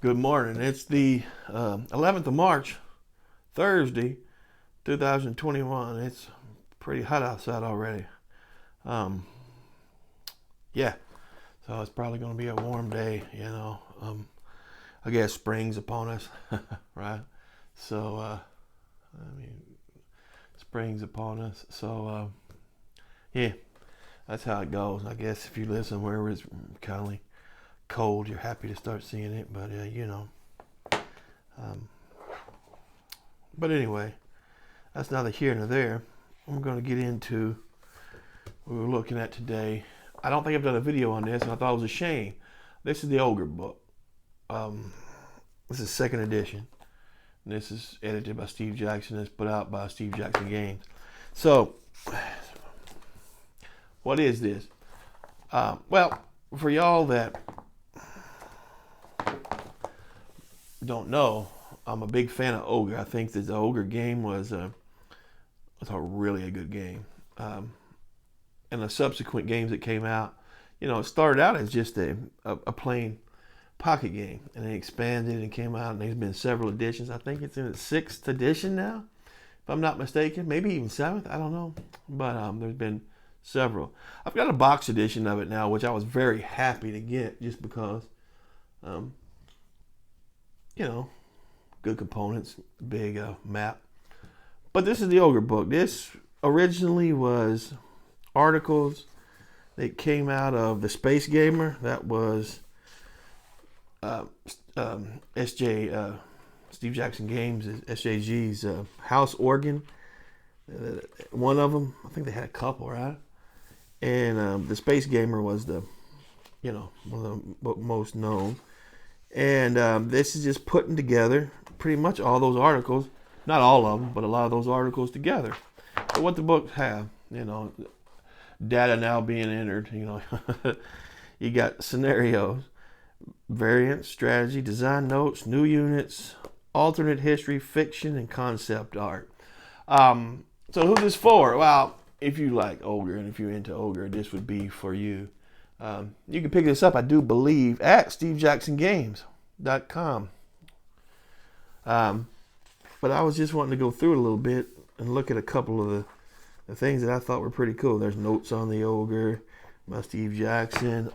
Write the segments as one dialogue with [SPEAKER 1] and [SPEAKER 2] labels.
[SPEAKER 1] Good morning. It's the 11th of March, Thursday, 2021. It's pretty hot outside already. Um, yeah, so it's probably going to be a warm day. I guess spring's upon us, right? So, I mean, spring's upon us. So, yeah, that's how it goes. I guess if you live somewhere where it's kind of cold, you're happy to start seeing it, but. Um, but anyway, that's neither here nor there. I'm going to get into what we're looking at today. I don't think I've done a video on this, and I thought it was a shame. This is the Ogre book. This is second edition. This is edited by Steve Jackson. It's put out by Steve Jackson Games. So, what is this? Well, for y'all that don't know, I'm a big fan of Ogre. I think that the Ogre game was a really a good game. And the subsequent games that came out, it started out as just a plain pocket game, and it expanded and came out, and there's been several editions. I think it's in its 6th edition now, if I'm not mistaken, maybe even 7th. I don't know, but there's been several. I've got a box edition of it now, which I was very happy to get, just because, good components, big map. But this is the Ogre book. This originally was articles that came out of the Space Gamer. That was Steve Jackson Games, SJG's house organ. One of them, I think they had a couple, right? And the Space Gamer was one of the most known. And this is just putting together pretty much all those articles, not all of them, but a lot of those articles together. So what the books have, data now being entered, you got scenarios, variants, strategy, design notes, new units, alternate history, fiction, and concept art. So who's this for? Well, if you like Ogre and if you're into Ogre, this would be for you. You can pick this up, I do believe, at stevejacksongames.com. But I was just wanting to go through it a little bit and look at a couple of the things that I thought were pretty cool. There's notes on the Ogre by Steve Jackson.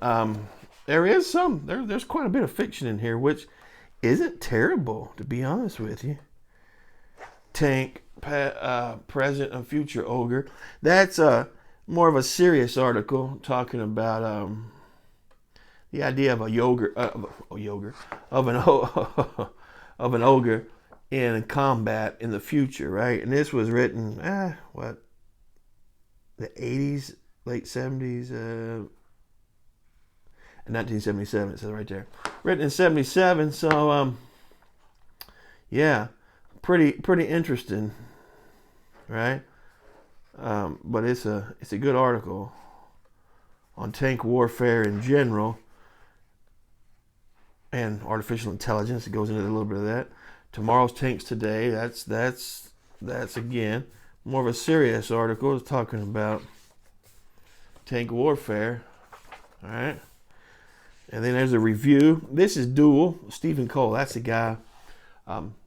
[SPEAKER 1] There's quite a bit of fiction in here, which isn't terrible, to be honest with you. Tank, present and future Ogre. That's more of a serious article talking about the idea of an ogre in combat in the future, right? And this was written, the 80s, late 70s, 1977, it says right there. Written in 77, so, pretty interesting, right? But it's a good article on tank warfare in general and artificial intelligence. It goes into a little bit of that. Tomorrow's tanks today. That's again more of a serious article. It's talking about tank warfare. All right. And then there's a review. This is Duel. Stephen Cole. That's the guy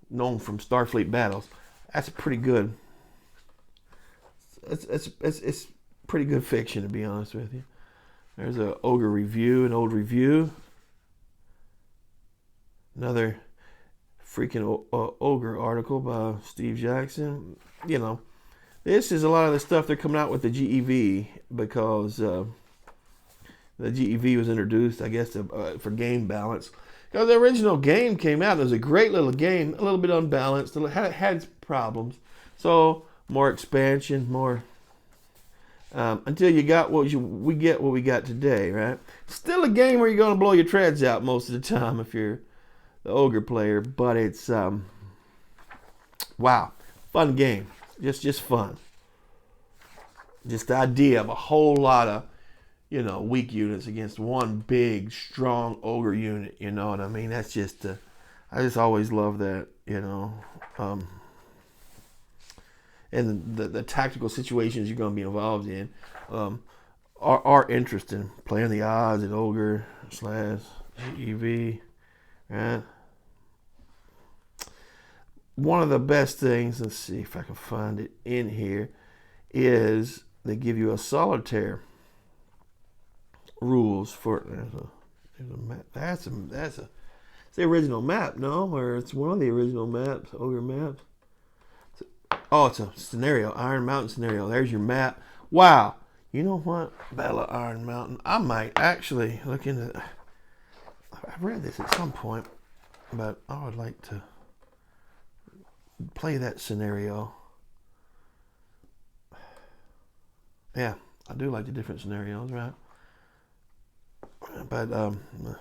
[SPEAKER 1] known from Starfleet Battles. That's pretty good. It's pretty good fiction, to be honest with you. There's an Ogre review, an old review. Another freaking Ogre article by Steve Jackson. This is a lot of the stuff they're coming out with the GEV, because the GEV was introduced, I guess, for game balance. Because the original game came out, it was a great little game, a little bit unbalanced, it had its problems. So more expansion, more until you got what we got today, right? Still a game where you're gonna blow your treads out most of the time if you're the Ogre player, but it's wow, fun game, just fun. Just the idea of a whole lot of weak units against one big, strong Ogre unit. You know what I mean? That's just I just always love that. And the tactical situations you're going to be involved in are interesting. Playing the odds at Ogre / GEV, right? one of the best things, let's see if I can find it in here, is they give you a solitaire rules for. There's a map. That's it's the original map, no? Or it's one of the original maps, Ogre maps. Oh, it's a scenario, Iron Mountain scenario. There's your map. Wow. You know what? Battle of Iron Mountain. I might actually look into. I've read this at some point, but I would like to play that scenario. Yeah, I do like the different scenarios, right? But let's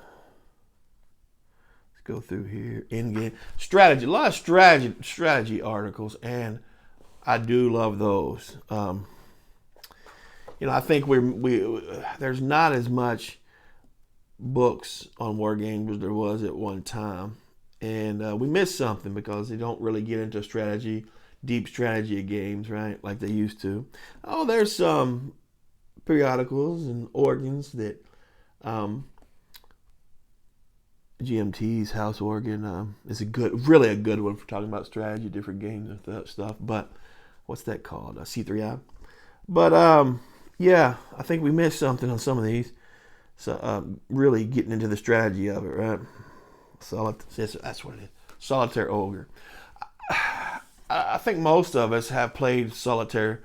[SPEAKER 1] go through here. In-game strategy, a lot of strategy articles, and I do love those. I think there's not as much books on war games as there was at one time, and we missed something because they don't really get into deep strategy games, right, like they used to. Oh, there's some periodicals and organs that GMT's House Organ is really a good one for talking about strategy, different games and that stuff. But what's that called? C3I. But yeah, I think we missed something on some of these. So really getting into the strategy of it, right? That's what it is. Solitaire Ogre. I think most of us have played Solitaire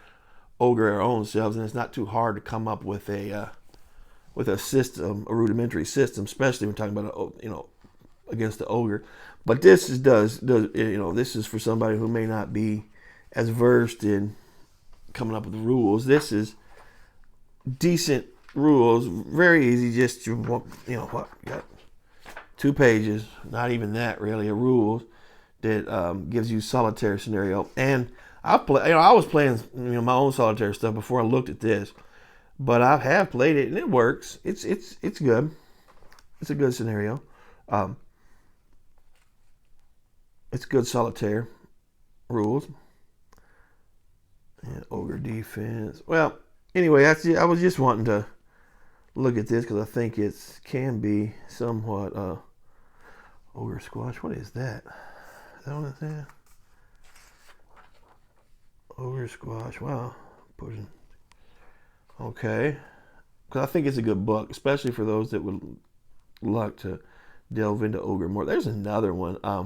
[SPEAKER 1] Ogre our own selves, and it's not too hard to come up with a system, a rudimentary system, especially when talking about against the Ogre. But this does this is for somebody who may not be as versed in coming up with the rules. This is decent rules, very easy. Just you got 2 pages, not even that really, of rules that gives you solitaire scenario. And I was playing my own solitaire stuff before I looked at this, but I have played it and it works. It's good. It's a good scenario. It's good solitaire rules. And Ogre defense. Well, anyway, I was just wanting to look at this because I think it can be somewhat Ogre squash. What is that? Is that what it's at? Ogre squash. Wow. Okay. Because I think it's a good book, especially for those that would like to delve into Ogre more. There's another one. I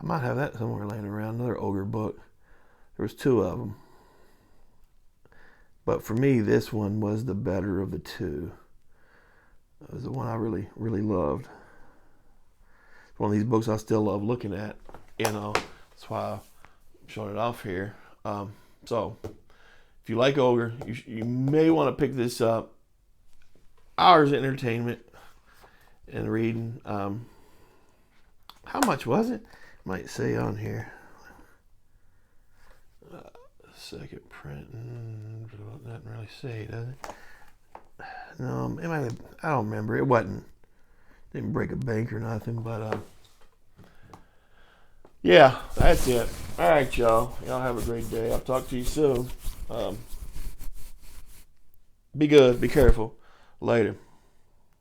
[SPEAKER 1] might have that somewhere laying around. Another Ogre book. There was 2 of them. But for me, this one was the better of the 2. It was the one I really, really loved. It's one of these books I still love looking at. That's why I'm showing it off here. So, if you like Ogre, you may want to pick this up. Hours of entertainment and reading. How much was it? Might say on here. Second print. Doesn't really say, does it? No, it might have, I don't remember. It didn't break a bank or nothing, but yeah, that's it. All right, y'all. Y'all have a great day. I'll talk to you soon. Be good. Be careful. Later.